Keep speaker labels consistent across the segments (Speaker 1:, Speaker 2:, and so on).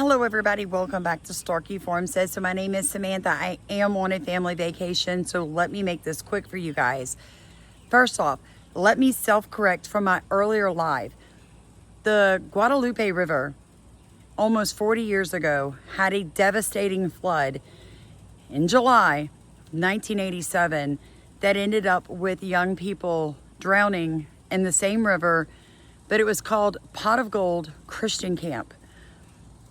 Speaker 1: Hello everybody, welcome back to Starkey Farm Says. So my name is Samantha. I am on a family vacation, so let me make this quick for you guys. First off, let me self-correct from my earlier live. The Guadalupe River, almost 40 years ago, had a devastating flood in July 1987 that ended up with young people drowning in the same river, but it was called Pot of Gold Christian Camp.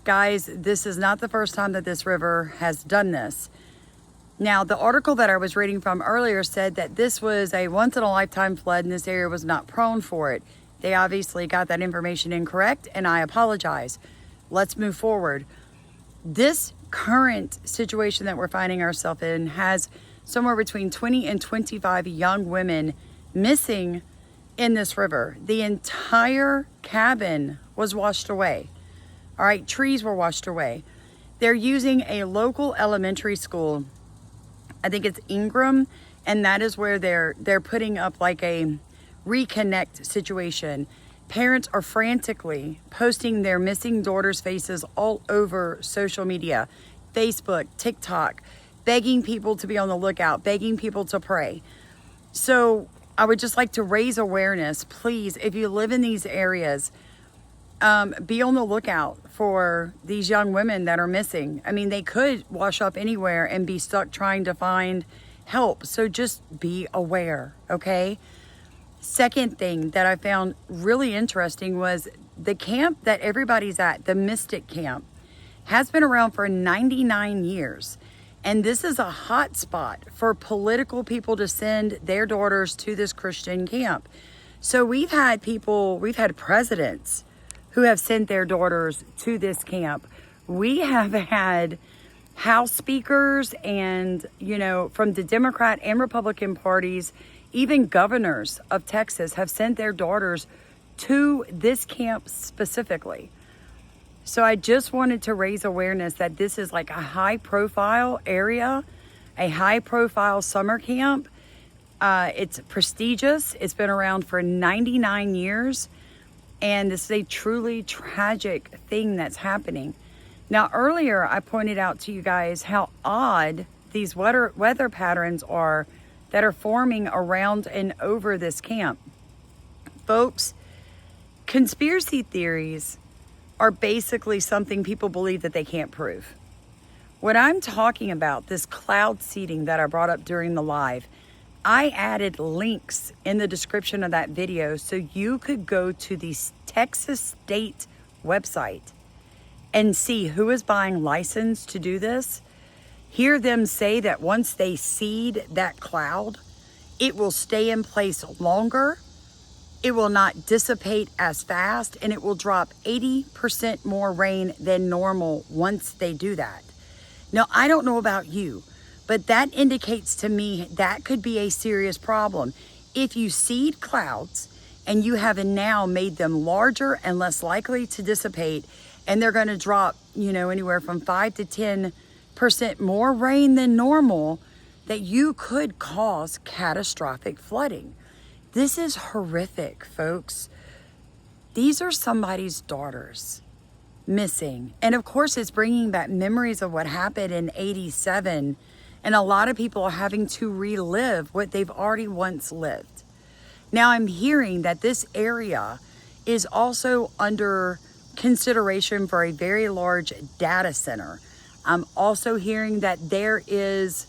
Speaker 1: Guys, this is not the first time that this river has done this. Now, the article that I was reading from earlier said that this was a once-in-a-lifetime flood and this area was not prone for it. They obviously got that information incorrect, and I apologize. Let's move forward. This current situation that we're finding ourselves in has somewhere between 20 and 25 young women missing in this river. The entire cabin was washed away. All right, trees were washed away. They're using a local elementary school. I think it's Ingram, and that is where they're putting up like a reconnect situation. Parents are frantically posting their missing daughters' faces all over social media, Facebook, TikTok, begging people to be on the lookout, begging people to pray. So I would just like to raise awareness. Please, if you live in these areas, be on the lookout for these young women that are missing. I mean, they could wash up anywhere and be stuck trying to find help. So just be aware, okay? Second thing that I found really interesting was the camp that everybody's at, the Mystic Camp, has been around for 99 years. And this is a hot spot for political people to send their daughters to this Christian camp. So we've had presidents who have sent their daughters to this camp. We have had House speakers and, from the Democrat and Republican parties, even governors of Texas have sent their daughters to this camp specifically. So I just wanted to raise awareness that this is like a high profile area, a high profile summer camp. It's prestigious. It's been around for 99 years. And this is a truly tragic thing that's happening. Now, earlier I pointed out to you guys how odd these weather patterns are that are forming around and over this camp. Folks, conspiracy theories are basically something people believe that they can't prove. What I'm talking about, this cloud seeding that I brought up during the live, I added links in the description of that video so you could go to the Texas State website and see who is buying license to do this. Hear them say that once they seed that cloud, it will stay in place longer, it will not dissipate as fast, and it will drop 80% more rain than normal once they do that. Now, I don't know about you, but that indicates to me that could be a serious problem. If you seed clouds and you have now made them larger and less likely to dissipate, and they're going to drop, anywhere from 5 to 10% more rain than normal, that you could cause catastrophic flooding. This is horrific, folks. These are somebody's daughters missing. And of course, it's bringing back memories of what happened in '87. And a lot of people are having to relive what they've already once lived. Now, I'm hearing that this area is also under consideration for a very large data center. I'm also hearing that there is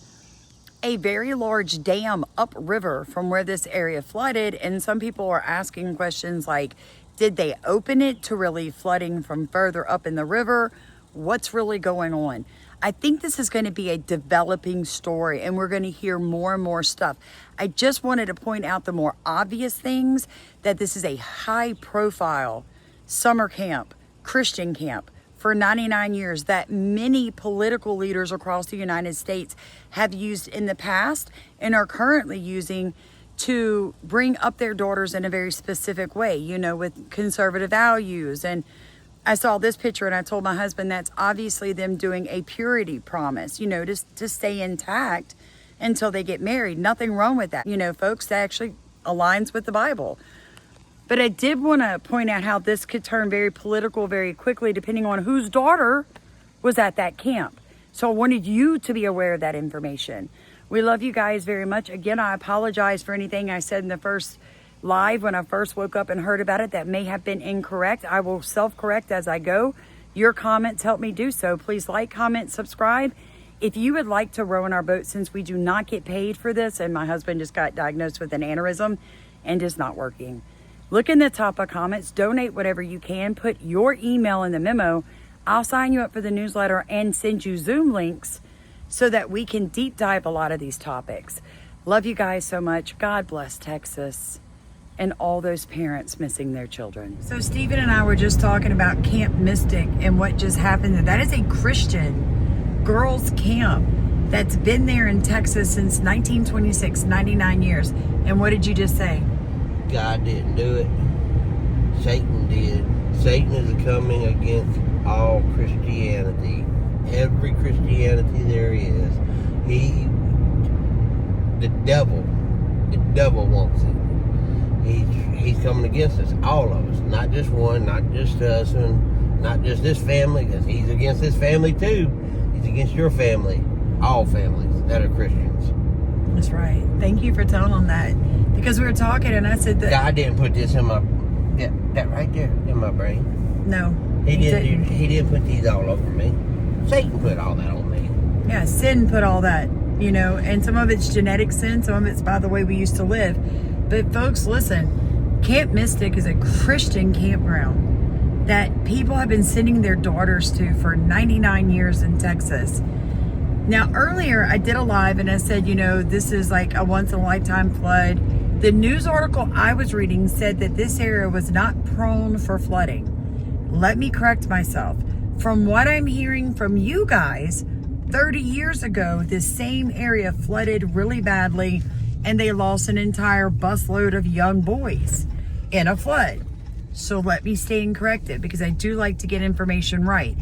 Speaker 1: a very large dam upriver from where this area flooded. And some people are asking questions like, did they open it to relieve flooding from further up in the river? What's really going on? I think this is going to be a developing story, and we're going to hear more and more stuff. I just wanted to point out the more obvious things, that this is a high profile summer camp, Christian camp for 99 years that many political leaders across the United States have used in the past and are currently using to bring up their daughters in a very specific way, with conservative values. And I saw this picture and I told my husband that's obviously them doing a purity promise, to stay intact until they get married. Nothing wrong with that. Folks, that actually aligns with the Bible. But I did want to point out how this could turn very political very quickly depending on whose daughter was at that camp. So I wanted you to be aware of that information. We love you guys very much. Again, I apologize for anything I said in the first live when I first woke up and heard about it that may have been incorrect. I will self-correct as I go. Your comments help me do so. Please like, comment, subscribe. If you would like to row in our boat, since we do not get paid for this, and my husband just got diagnosed with an aneurysm and is not working. Look in the top of comments, donate whatever you can, put your email in the memo. I'll sign you up for the newsletter and send you Zoom links so that we can deep dive a lot of these topics. Love you guys so much. God bless Texas and all those parents missing their children. So Stephen and I were just talking about Camp Mystic and what just happened. That is a Christian girls camp that's been there in Texas since 1926, 99 years. And what did you just say?
Speaker 2: God didn't do it. Satan did. Satan is coming against all Christianity. Every Christianity there is. The devil wants it. He's coming against us, all of us. Not just one, not just us, and not just this family, because he's against this family too. He's against your family, all families that are Christians.
Speaker 1: That's right. Thank you for telling them that. Because we were talking and I said that
Speaker 2: God didn't put this in my, that right there in my brain.
Speaker 1: No.
Speaker 2: He didn't put these all over me. Satan put all that on me.
Speaker 1: Yeah, sin put all that, you know, and some of it's genetic sin, some of it's by the way we used to live. But folks, listen, Camp Mystic is a Christian campground that people have been sending their daughters to for 99 years in Texas. Now, earlier I did a live and I said, you know, this is like a once in a lifetime flood. The news article I was reading said that this area was not prone for flooding. Let me correct myself. From what I'm hearing from you guys, 30 years ago, this same area flooded really badly and they lost an entire busload of young boys in a flood. So let me stand corrected because I do like to get information right.